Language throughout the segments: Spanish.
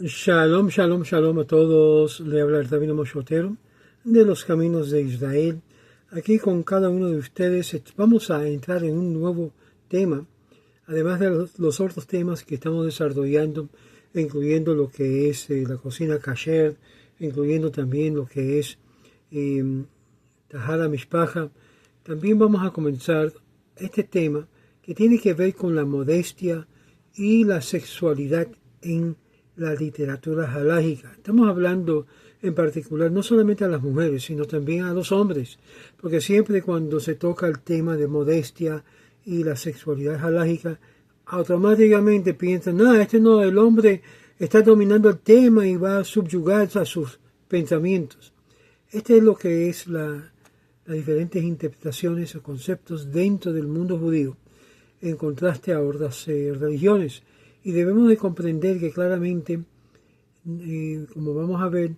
Shalom, shalom, shalom a todos. Le habla el Rabino Moshe Otero de los Caminos de Israel. Aquí con cada uno de ustedes vamos a entrar en un nuevo tema, además de los otros temas que estamos desarrollando, incluyendo lo que es la cocina kasher, incluyendo también lo que es Tahara Mishpacha. También vamos a comenzar este tema que tiene que ver con la modestia y la sexualidad en la literatura halájica. Estamos hablando en particular no solamente a las mujeres, sino también a los hombres, porque siempre cuando se toca el tema de modestia y la sexualidad halájica, automáticamente piensan, el hombre está dominando el tema y va a subyugar a sus pensamientos. Este es lo que es las diferentes interpretaciones o conceptos dentro del mundo judío, en contraste a otras religiones. Y debemos de comprender que claramente, como vamos a ver,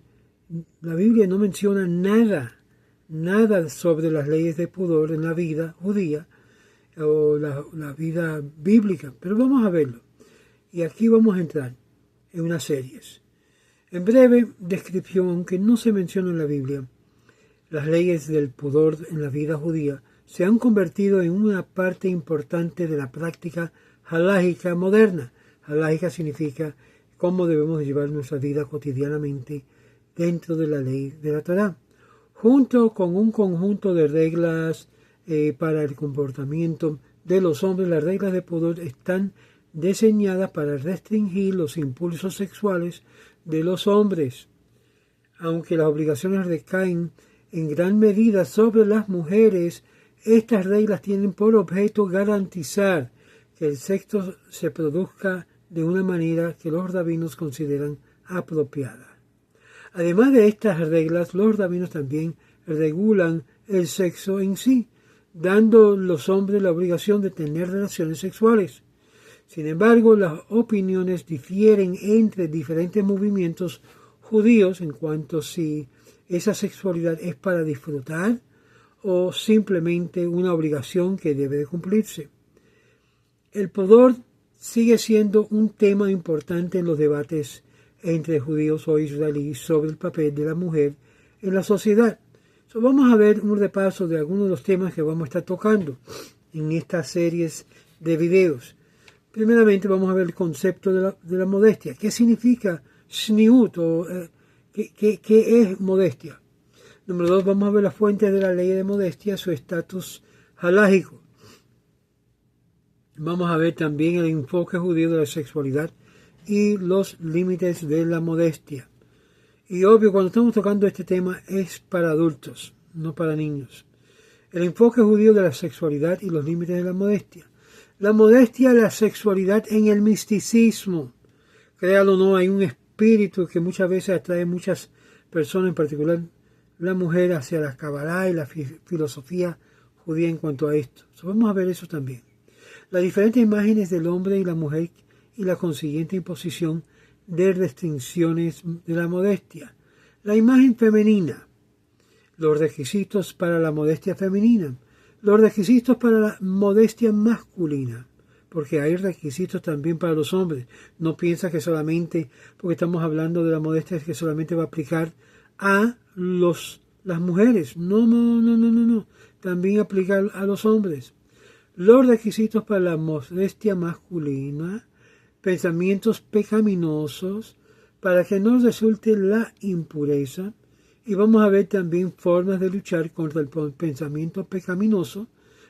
la Biblia no menciona nada sobre las leyes de pudor en la vida judía o la vida bíblica, pero vamos a verlo. Y aquí vamos a entrar en unas series. En breve descripción, aunque no se menciona en la Biblia, las leyes del pudor en la vida judía se han convertido en una parte importante de la práctica halájica moderna. Halájica significa cómo debemos llevar nuestra vida cotidianamente dentro de la ley de la Torá, junto con un conjunto de reglas para el comportamiento de los hombres. Las reglas de pudor están diseñadas para restringir los impulsos sexuales de los hombres, aunque las obligaciones recaen en gran medida sobre las mujeres. Estas reglas tienen por objeto garantizar que el sexo se produzca de una manera que los rabinos consideran apropiada. Además de estas reglas, los rabinos también regulan el sexo en sí, dando a los hombres la obligación de tener relaciones sexuales. Sin embargo, las opiniones difieren entre diferentes movimientos judíos en cuanto a si esa sexualidad es para disfrutar o simplemente una obligación que debe de cumplirse. El pudor sigue siendo un tema importante en los debates entre judíos o israelíes sobre el papel de la mujer en la sociedad. Vamos a ver un repaso de algunos de los temas que vamos a estar tocando en estas series de videos. Primeramente vamos a ver el concepto de la modestia. ¿Qué significa shniut o qué es modestia? Número 2, vamos a ver las fuentes de la ley de modestia, su estatus halájico. Vamos a ver también el enfoque judío de la sexualidad y los límites de la modestia. Y obvio, cuando estamos tocando este tema es para adultos, no para niños. El enfoque judío de la sexualidad y los límites de la modestia. La modestia y la sexualidad en el misticismo. Créalo o no, hay un espíritu que muchas veces atrae a muchas personas, en particular la mujer, hacia la Kabbalah y la filosofía judía en cuanto a esto. Vamos a ver eso también. Las diferentes imágenes del hombre y la mujer y la consiguiente imposición de restricciones de la modestia. La imagen femenina, los requisitos para la modestia femenina, los requisitos para la modestia masculina, porque hay requisitos también para los hombres. No piensa que solamente, porque estamos hablando de la modestia, es que solamente va a aplicar a las mujeres. No. También aplica a los hombres. Los requisitos para la modestia masculina, pensamientos pecaminosos, para que no resulte la impureza. Y vamos a ver también formas de luchar contra el pensamiento pecaminoso,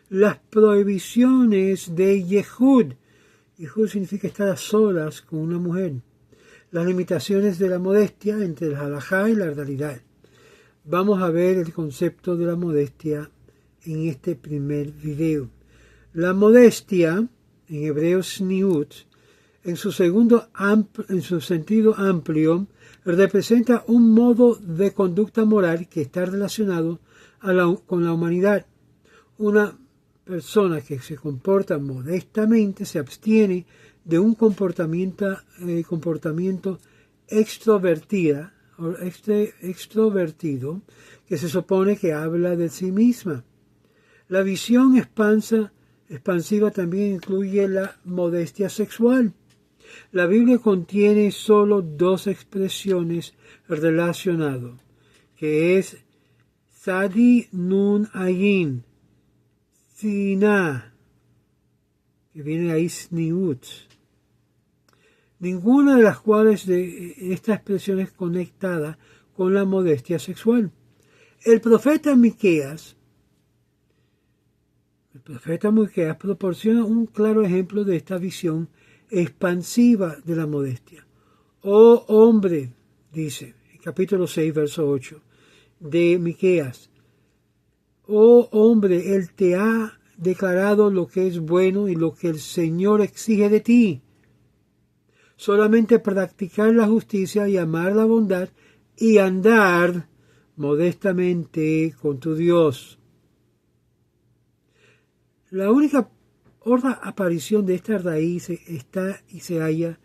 las prohibiciones de Yehud. Yehud significa estar a solas con una mujer. Las limitaciones de la modestia entre el halajá y la realidad. Vamos a ver el concepto de la modestia en este primer video. La modestia, en hebreo shniut, en su sentido amplio, representa un modo de conducta moral que está relacionado con la humanidad. Una persona que se comporta modestamente se abstiene de un comportamiento extrovertido, que se supone que habla de sí misma. La visión expansiva también incluye la modestia sexual. La Biblia contiene solo dos expresiones relacionadas, que es Sadi Nun Ayin, Sina, que viene ahí Sniut. Ninguna de las cuales de esta expresión es conectada con la modestia sexual. El profeta Miqueas proporciona un claro ejemplo de esta visión expansiva de la modestia. Oh hombre, dice, en capítulo 6, verso 8 de Miqueas, oh hombre, Él te ha declarado lo que es bueno y lo que el Señor exige de ti. Solamente practicar la justicia y amar la bondad y andar modestamente con tu Dios. La única otra aparición de esta raíz está y se halla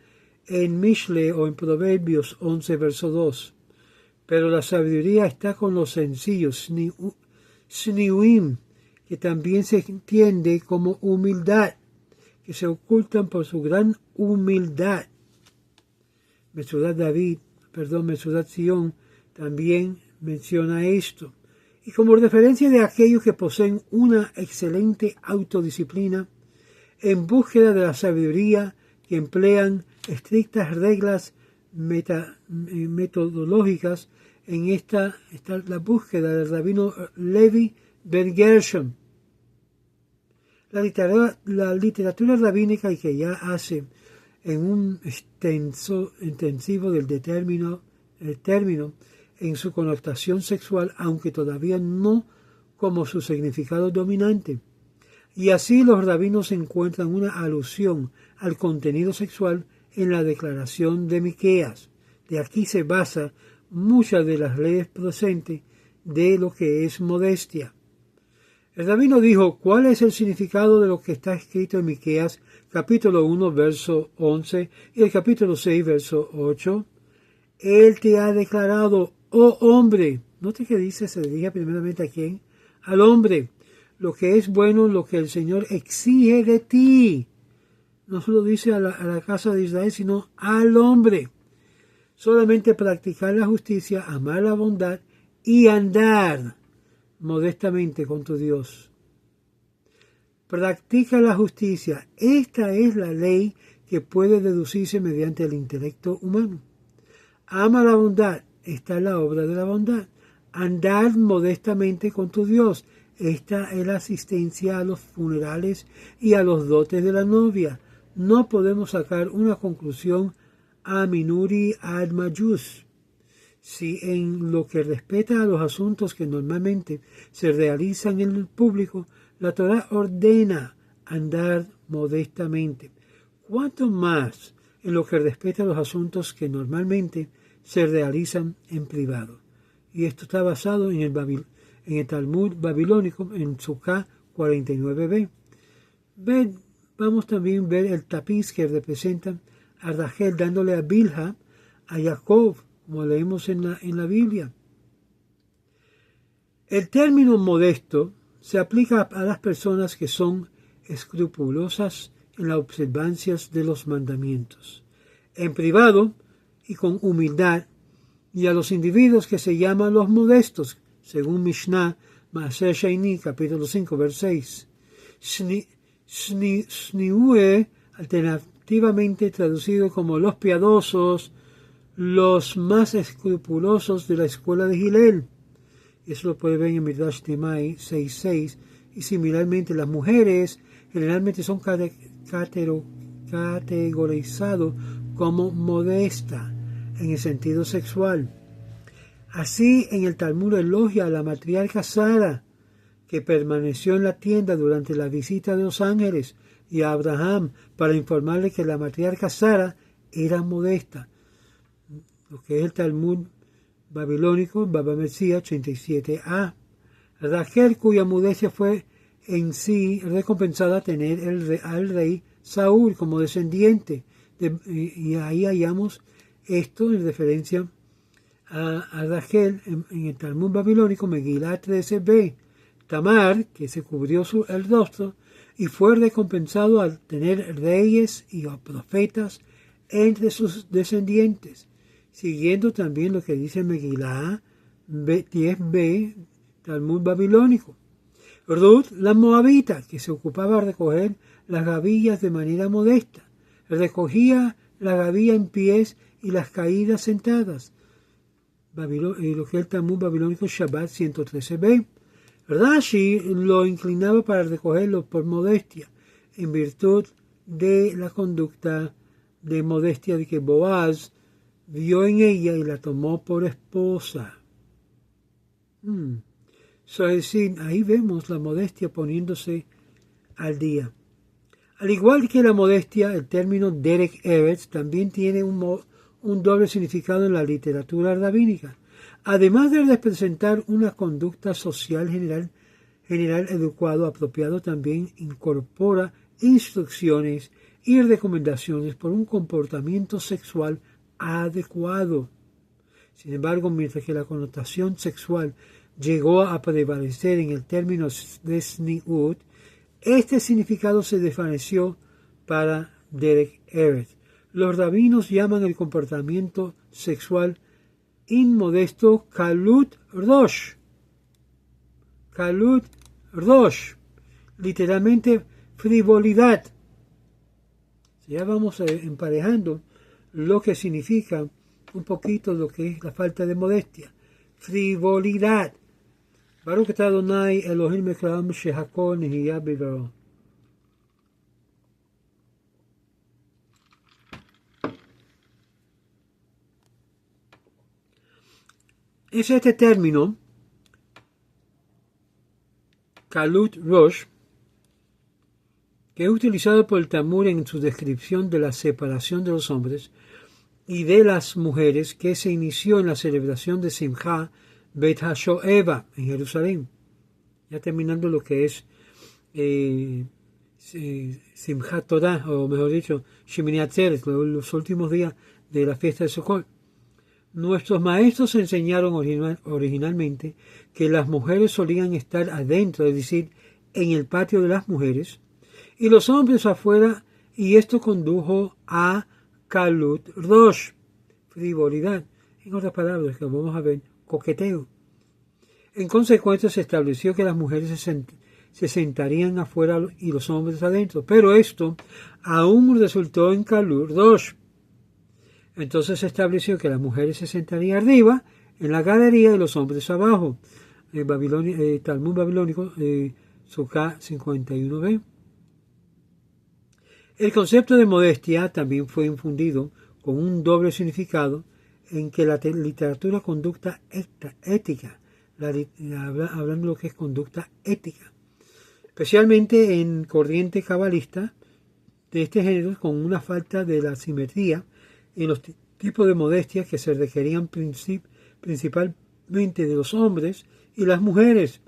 en Mishle o en Proverbios 11, verso 2. Pero la sabiduría está con los sencillos, Sniuim, que también se entiende como humildad, que se ocultan por su gran humildad. Mesudat Sion también menciona esto. Y como referencia de aquellos que poseen una excelente autodisciplina, en búsqueda de la sabiduría, que emplean estrictas reglas metodológicas, en esta está la búsqueda del rabino Levi Ben Gershon. La literatura rabínica que ya hace en un intensivo del término en su connotación sexual, aunque todavía no como su significado dominante. Y así los rabinos encuentran una alusión al contenido sexual en la declaración de Miqueas. De aquí se basa muchas de las leyes presentes de lo que es modestia. El rabino dijo, ¿cuál es el significado de lo que está escrito en Miqueas, capítulo 1, verso 11, y el capítulo 6, verso 8? Él te ha declarado, oh hombre, note que dice, se dirige primeramente a quién, al hombre, lo que es bueno, lo que el Señor exige de ti. No solo dice a la casa de Israel, sino al hombre. Solamente practicar la justicia, amar la bondad y andar modestamente con tu Dios. Practica la justicia. Esta es la ley que puede deducirse mediante el intelecto humano. Ama la bondad. Esta es la obra de la bondad. Andar modestamente con tu Dios. Esta es la asistencia a los funerales y a los dotes de la novia. No podemos sacar una conclusión a minuri ad majus. Si en lo que respecta a los asuntos que normalmente se realizan en el público, la Torá ordena andar modestamente, ¿cuánto más en lo que respecta a los asuntos que normalmente se realizan en privado? Y esto está basado en el Talmud babilónico, en Sukkah 49b. Vamos también a ver el tapiz que representa a Rachel dándole a Bilha, a Jacob, como leemos en la Biblia. El término modesto se aplica a las personas que son escrupulosas en las observancias de los mandamientos, en privado y con humildad, y a los individuos que se llaman los modestos, según Mishnah, Maaser Shaini, capítulo 5, verso 6. Sniue, alternativamente traducido como los piadosos, los más escrupulosos de la escuela de Hillel. Eso lo puede ver en Midrash Temai 6.6. Y similarmente las mujeres generalmente son categorizadas como modesta en el sentido sexual. Así en el Talmud elogia a la matriarca Sara, que permaneció en la tienda durante la visita de los ángeles, y a Abraham para informarle que la matriarca Sara era modesta. Lo que es el Talmud babilónico, Baba Metzia 87a. Rachel, cuya modestia fue en sí recompensada a tener al rey Saúl como descendiente. Y ahí hallamos esto en referencia a Rachel en el Talmud babilónico, Megilá 13b. Tamar, que se cubrió el rostro y fue recompensado al tener reyes y profetas entre sus descendientes, siguiendo también lo que dice Megilá 10b, Talmud babilónico. Ruth, la moabita, que se ocupaba de recoger las gavillas de manera modesta, recogía la gavilla en pies y las caídas sentadas. Lo que es el Talmud babilónico Shabbat 113b. Rashi lo inclinaba para recogerlo por modestia, en virtud de la conducta de modestia de que Boaz vio en ella y la tomó por esposa. Es decir, ahí vemos la modestia poniéndose al día. Al igual que la modestia, el término Derek Eretz también tiene un doble significado en la literatura rabínica. Además de representar una conducta social general adecuado, apropiado, también incorpora instrucciones y recomendaciones por un comportamiento sexual adecuado. Sin embargo, mientras que la connotación sexual llegó a prevalecer en el término de Sniut, este significado se desvaneció para Derek Eretz. Los rabinos llaman el comportamiento sexual inmodesto Kalut Rosh. Kalut Rosh, literalmente frivolidad. Ya vamos emparejando lo que significa un poquito lo que es la falta de modestia. Frivolidad. Baruch atah Adonai Elohim Ekram Shehakol Nihiyah Bidoro. Es este término, Kalut Rosh, que es utilizado por el Talmud en su descripción de la separación de los hombres y de las mujeres, que se inició en la celebración de Simcha Beit HaShoeva en Jerusalén, ya terminando lo que es Simchat Torah, o mejor dicho, Shemini Atzeret, los últimos días de la fiesta de Sukkot. Nuestros maestros enseñaron originalmente que las mujeres solían estar adentro, es decir, en el patio de las mujeres, y los hombres afuera, y esto condujo a Kalut Rosh, frivolidad. En otras palabras, que vamos a ver, coqueteo. En consecuencia, se estableció que las mujeres se sentarían afuera y los hombres adentro, pero esto aún resultó en Kalut Rosh. Entonces se estableció que las mujeres se sentarían arriba en la galería y los hombres abajo. Talmud babilónico, Sukkah 51b. El concepto de modestia también fue infundido con un doble significado en que la literatura conducta ética, hablando de lo que es conducta ética, especialmente en corriente cabalista de este género, con una falta de la simetría en los tipos de modestia que se requerían principalmente de los hombres y las mujeres.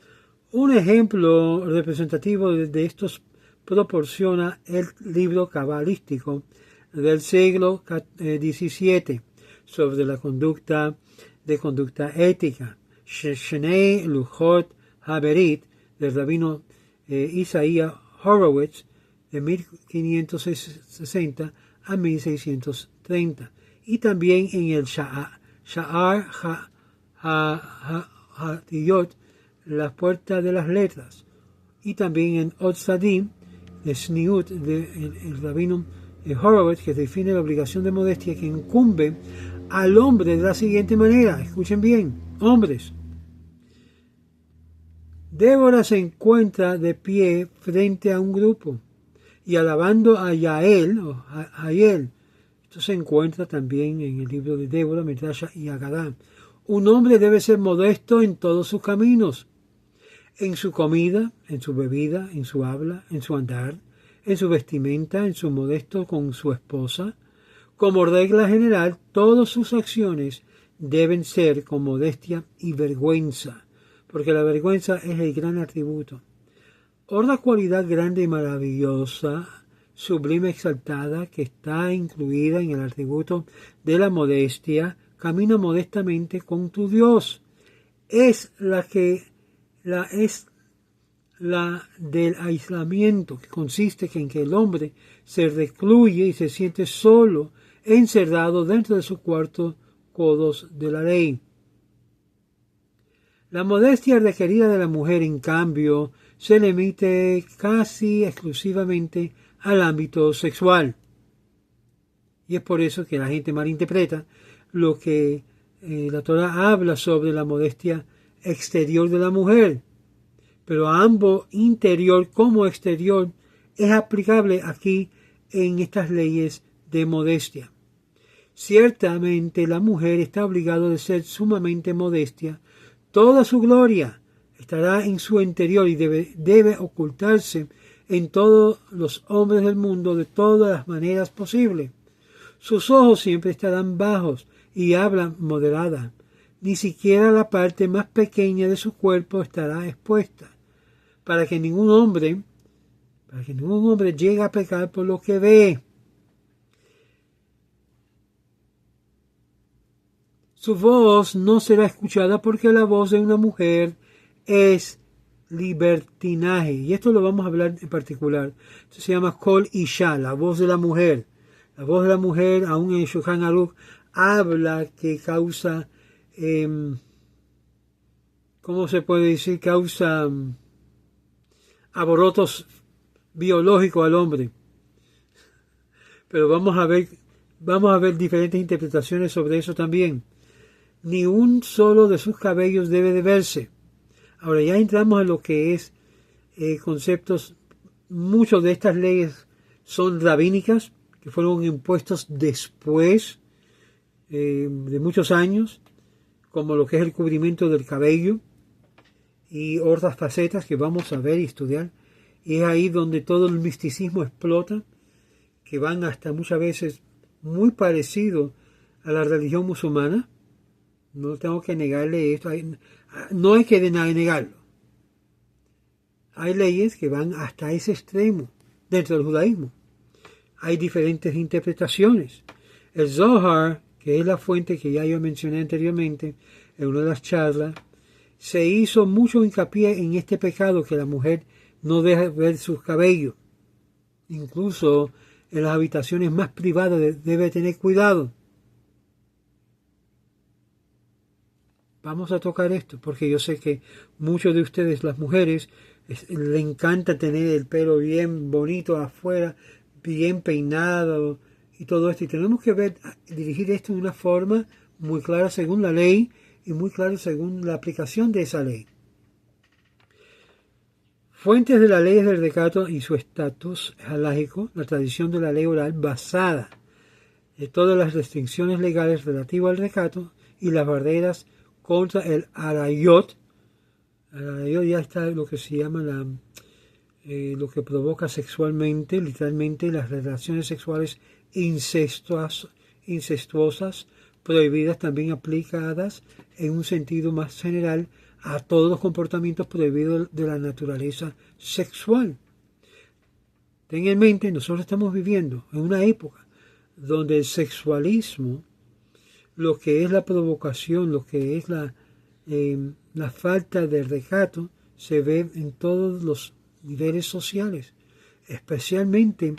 Un ejemplo representativo de estos proporciona el libro cabalístico del siglo XVII sobre la conducta ética, Shnei Luchot Haberit, del rabino Isaiah Horowitz, de 1560 a 1630, y también en el Sha'ar HaTiyot, las puertas de las letras, y también en Otzadim, de Sniut, el rabino Horowitz, que define la obligación de modestia que incumbe al hombre de la siguiente manera. Escuchen bien, hombres. Débora se encuentra de pie frente a un grupo y alabando a Yael, o Jael. Esto se encuentra también en el libro de Débora, Midrash y Agadá. Un hombre debe ser modesto en todos sus caminos, en su comida, en su bebida, en su habla, en su andar, en su vestimenta, en su modesto con su esposa. Como regla general, todas sus acciones deben ser con modestia y vergüenza, porque la vergüenza es el gran atributo. Otra cualidad grande y maravillosa, sublime, exaltada, que está incluida en el atributo de la modestia, camina modestamente con tu Dios. Es la del aislamiento, que consiste en que el hombre se recluye y se siente solo encerrado dentro de sus cuartos codos de la ley. La modestia requerida de la mujer, en cambio, se limita casi exclusivamente al ámbito sexual. Y es por eso que la gente malinterpreta lo que la Torah habla sobre la modestia exterior de la mujer. Pero ambos, interior como exterior, es aplicable aquí en estas leyes de modestia. Ciertamente la mujer está obligada a ser sumamente modestia. Toda su gloria estará en su interior y debe ocultarse en todos los hombres del mundo de todas las maneras posibles. Sus ojos siempre estarán bajos y habla moderada. Ni siquiera la parte más pequeña de su cuerpo estará expuesta, para que ningún hombre llegue a pecar por lo que ve. Su voz no será escuchada porque la voz de una mujer es libertinaje. Y esto lo vamos a hablar en particular. Esto se llama Kol Isha, la voz de la mujer. La voz de la mujer, aún en Shulchan Aruch, habla que causa, ¿cómo se puede decir? Causa alborotos biológicos al hombre. Pero vamos a ver diferentes interpretaciones sobre eso también. Ni un solo de sus cabellos debe de verse. Ahora ya entramos en lo que es conceptos. Muchas de estas leyes son rabínicas, que fueron impuestos después de muchos años, como lo que es el cubrimiento del cabello y otras facetas que vamos a ver y estudiar. Y es ahí donde todo el misticismo explota, que van hasta muchas veces muy parecido a la religión musulmana. No tengo que negarle esto, no hay que negarlo. Hay leyes que van hasta ese extremo dentro del judaísmo. Hay diferentes interpretaciones. El Zohar, que es la fuente que ya yo mencioné anteriormente en una de las charlas, se hizo mucho hincapié en este pecado, que la mujer no deja ver sus cabellos. Incluso en las habitaciones más privadas debe tener cuidado. Vamos a tocar esto, porque yo sé que muchos de ustedes, las mujeres, le encanta tener el pelo bien bonito afuera, bien peinado y todo esto. Y tenemos que dirigir esto de una forma muy clara según la ley y muy clara según la aplicación de esa ley. Fuentes de la ley del recato y su estatus halágico, la tradición de la ley oral basada en todas las restricciones legales relativas al recato y las barreras contra el arayot. Arayot ya está lo que se llama lo que provoca sexualmente, literalmente las relaciones sexuales incestuosas, prohibidas, también aplicadas en un sentido más general a todos los comportamientos prohibidos de la naturaleza sexual. Ten en mente, nosotros estamos viviendo en una época donde el sexualismo, lo que es la provocación, lo que es la falta de recato, se ve en todos los niveles sociales, especialmente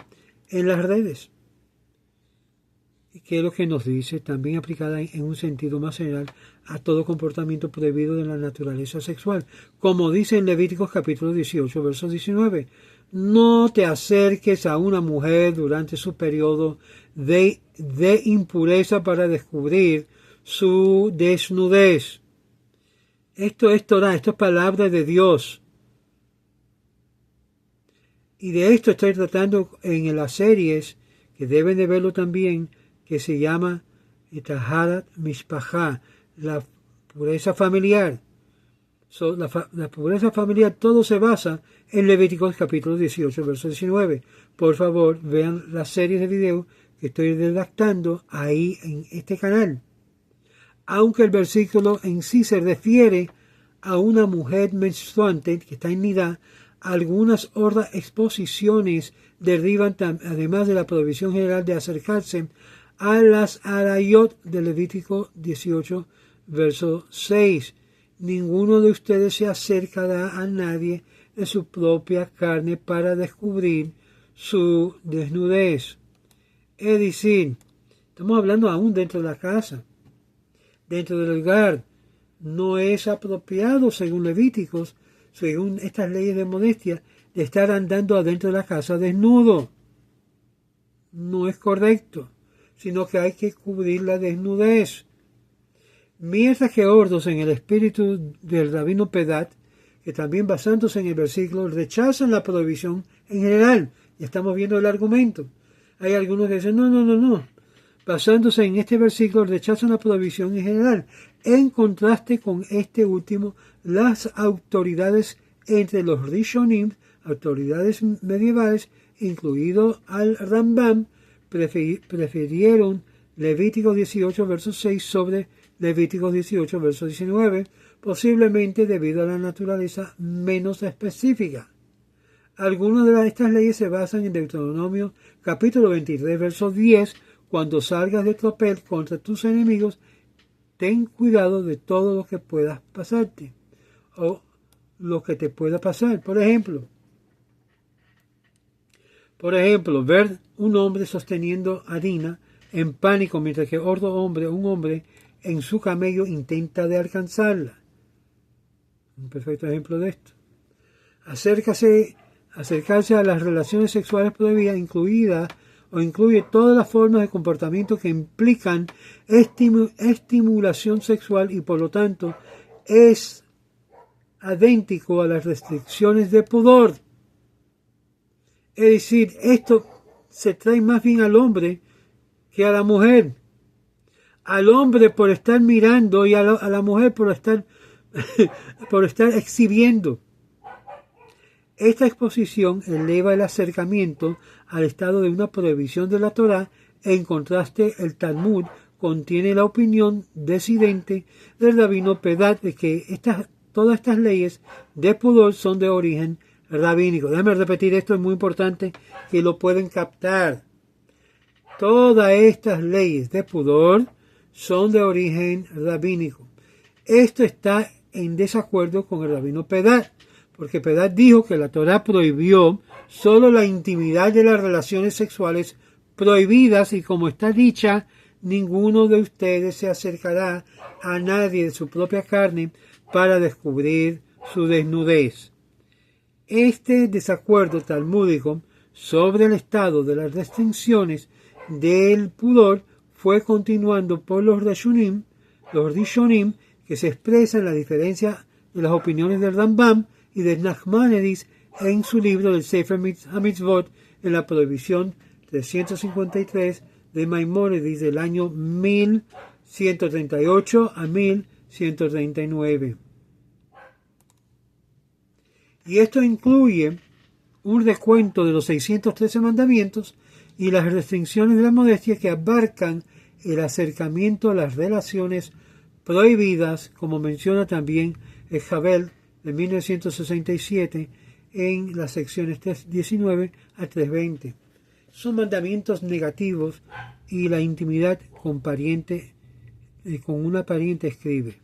en las redes. Y que es lo que nos dice, también aplicada en un sentido más general a todo comportamiento prohibido de la naturaleza sexual. Como dice en Levíticos capítulo 18, verso 19, no te acerques a una mujer durante su periodo de impureza para descubrir su desnudez. Esto es Torah, esto es palabra de Dios. Y de esto estoy tratando en las series, que deben de verlo también, que se llama Taharat Mishpachá, la pureza familiar. La pureza familiar, todo se basa en Levíticos capítulo 18, verso 19. Por favor, vean las series de video que estoy redactando ahí en este canal. Aunque el versículo en sí se refiere a una mujer menstruante que está en nidá, algunas otras exposiciones derivan, además de la prohibición general de acercarse a las arayot de Levítico 18, verso 6. Ninguno de ustedes se acercará a nadie de su propia carne para descubrir su desnudez. Es decir, Estamos hablando aún dentro de la casa, dentro del hogar. No es apropiado, según Levíticos, según estas leyes de modestia, de estar andando adentro de la casa desnudo. No es correcto, sino que hay que cubrir la desnudez. Mientras que Ordos, en el espíritu del rabino Pedat, que también basándose en el versículo, rechazan la prohibición en general. Y estamos viendo el argumento. Hay algunos que dicen, no. Basándose en este versículo, rechazan la prohibición en general. En contraste con este último, las autoridades entre los Rishonim, autoridades medievales, incluido al Rambam, prefirieron Levítico 18, verso 6 sobre Levítico 18, verso 19, posiblemente debido a la naturaleza menos específica. Algunas de estas leyes se basan en Deuteronomio capítulo 23, verso 10, cuando salgas de tropel contra tus enemigos, ten cuidado de todo lo que pueda pasarte o lo que te pueda pasar. Por ejemplo, ver un hombre sosteniendo harina en pánico mientras que un hombre en su camello intenta de alcanzarla. Un perfecto ejemplo de esto. Acercarse a las relaciones sexuales prohibidas incluye todas las formas de comportamiento que implican estimulación sexual y por lo tanto es idéntico a las restricciones de pudor. Es decir, esto se trae más bien al hombre que a la mujer. Al hombre por estar mirando y a la mujer por estar exhibiendo. Esta exposición eleva el acercamiento al estado de una prohibición de la Torá. En contraste, el Talmud contiene la opinión disidente del rabino Pedat de que todas estas leyes de pudor son de origen rabínico. Déjame repetir esto, es muy importante que lo pueden captar. Todas estas leyes de pudor son de origen rabínico. Esto está en desacuerdo con el rabino Pedat, porque Pedat dijo que la Torá prohibió solo la intimidad de las relaciones sexuales prohibidas y como está dicha, ninguno de ustedes se acercará a nadie de su propia carne para descubrir su desnudez. Este desacuerdo talmúdico sobre el estado de las restricciones del pudor fue continuando por los Rishonim, que se expresa en la diferencia de las opiniones del Rambam y de Nachmanides en su libro del Sefer HaMitzvot en la prohibición 353 de Maimónides del año 1138 a 1139. Y esto incluye un recuento de los 613 mandamientos y las restricciones de la modestia que abarcan el acercamiento a las relaciones prohibidas, como menciona también el Jabel de 1967 en las secciones 319 a 320. Son mandamientos negativos y la intimidad con una pariente escribe.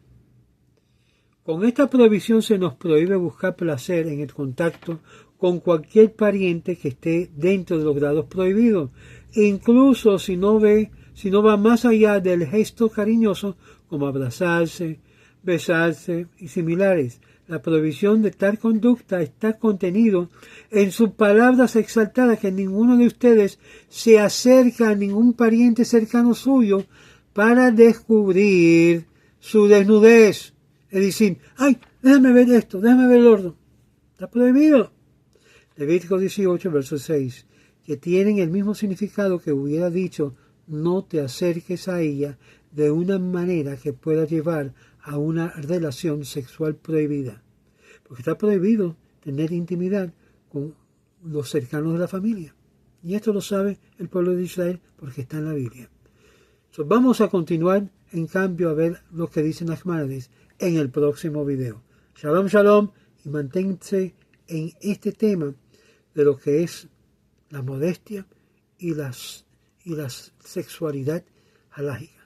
Con esta prohibición se nos prohíbe buscar placer en el contacto con cualquier pariente que esté dentro de los grados prohibidos, e incluso si no va más allá del gesto cariñoso como abrazarse, besarse y similares. La prohibición de tal conducta está contenido en sus palabras exaltadas que ninguno de ustedes se acerca a ningún pariente cercano suyo para descubrir su desnudez. Es decir, déjame ver esto, déjame ver el ordo. Está prohibido. Levítico 18, verso 6, que tienen el mismo significado que hubiera dicho, no te acerques a ella de una manera que pueda llevar a una relación sexual prohibida. Porque está prohibido tener intimidad con los cercanos de la familia. Y esto lo sabe el pueblo de Israel porque está en la Biblia. Vamos a continuar, en cambio, a ver lo que dice Nachmanides en el próximo video. Shalom, shalom, y manténganse en este tema de lo que es la modestia y la sexualidad halájica.